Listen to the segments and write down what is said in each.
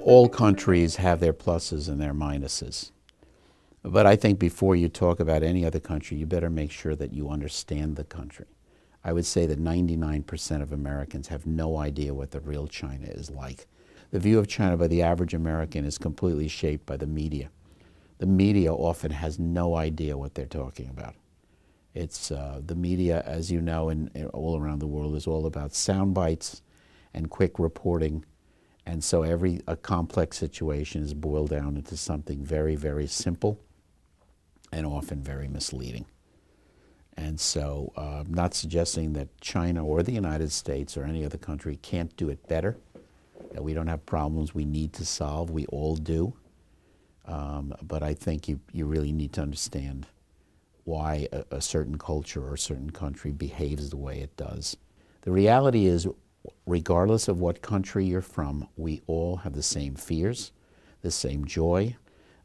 All countries have their pluses and their minuses. But I think before you talk about any other country, you better make sure that you understand the country. I would say that 99% of Americans have no idea what the real China is like. The view of China by the average American is completely shaped by the media. The media often has no idea what they're talking about. It's the media, as you know, all around the world is all about sound bites and quick reporting. And so a complex situation is boiled down into something very, very simple and often very misleading. And so I'm not suggesting that China or the United States or any other country can't do it better, that we don't have problems we need to solve. We all do. But I think you really need to understand why a certain culture or a certain country behaves the way it does. The reality is, regardless of what country you're from, we all have the same fears, the same joy,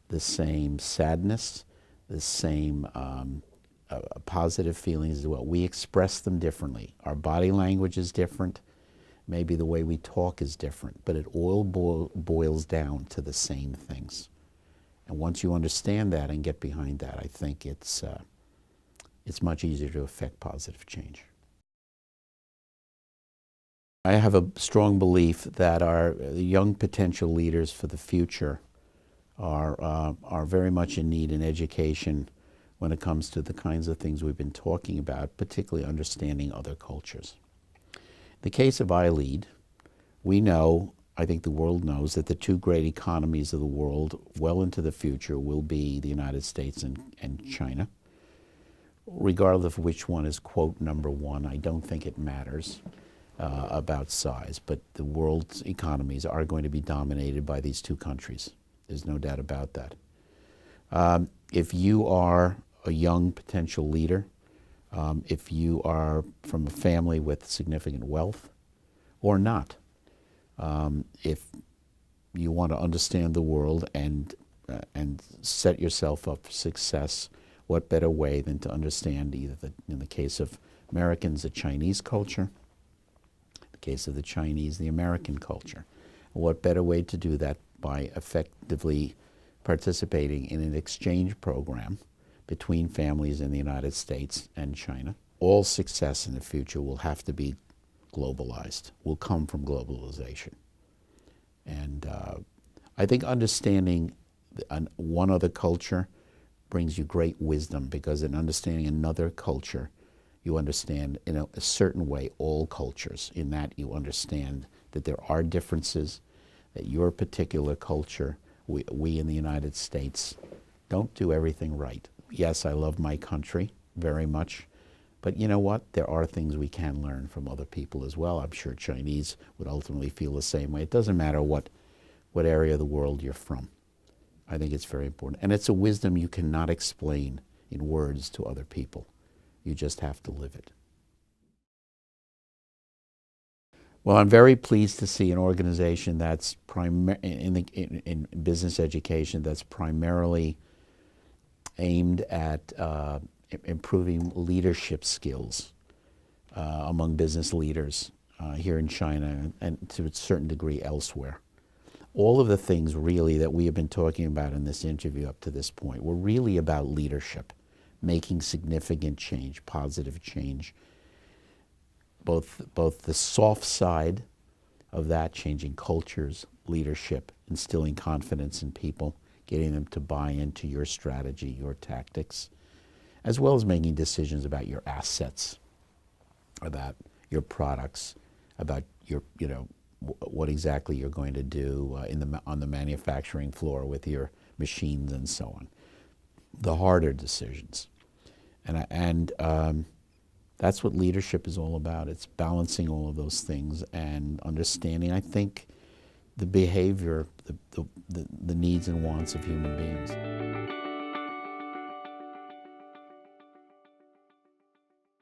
the same sadness, the same positive feelings as well. We express them differently. Our body language is different. Maybe the way we talk is different, but it all boils down to the same things. And once you understand that and get behind that, I think it's much easier to affect positive change. I have a strong belief that our young potential leaders for the future are very much in need in education when it comes to the kinds of things we've been talking about, particularly understanding other cultures. In the case of ilead, we know, I think the world knows, that the two great economies of the world well into the future will be the United States and China. Regardless of which one is, quote, number one, I don't think it matters about size, but the world's economies are going to be dominated by these two countries. There's no doubt about that. If you are a young potential leader, if you are from a family with significant wealth or not, if you want to understand the world and set yourself up for success, what better way than to understand either, in the case of Americans, the Chinese culture, in the case of the Chinese, the American culture. What better way to do that by effectively participating in an exchange program between families in the United States and China. All success in the future will have to be globalized, will come from globalization. And I think understanding one other culture brings you great wisdom, because in understanding another culture, you understand in a certain way all cultures, in that you understand that there are differences, that your particular culture, we in the United States, don't do everything right. Yes, I love my country very much, but you know what? There are things we can learn from other people as well. I'm sure Chinese would ultimately feel the same way. It doesn't matter what area of the world you're from. I think it's very important. And it's a wisdom you cannot explain in words to other people. You just have to live it. Well, I'm very pleased to see an organization that's in business education that's primarily aimed at improving leadership skills among business leaders here in China and to a certain degree elsewhere. All of the things really that we have been talking about in this interview up to this point were really about leadership, making significant change, positive change. Both the soft side of that, changing cultures, leadership, instilling confidence in people, getting them to buy into your strategy, your tactics, as well as making decisions about your assets, about your products, about your, what exactly you're going to do on the manufacturing floor with your machines and so on. The harder decisions. And that's what leadership is all about. It's balancing all of those things and understanding, I think, the behavior, the needs and wants of human beings.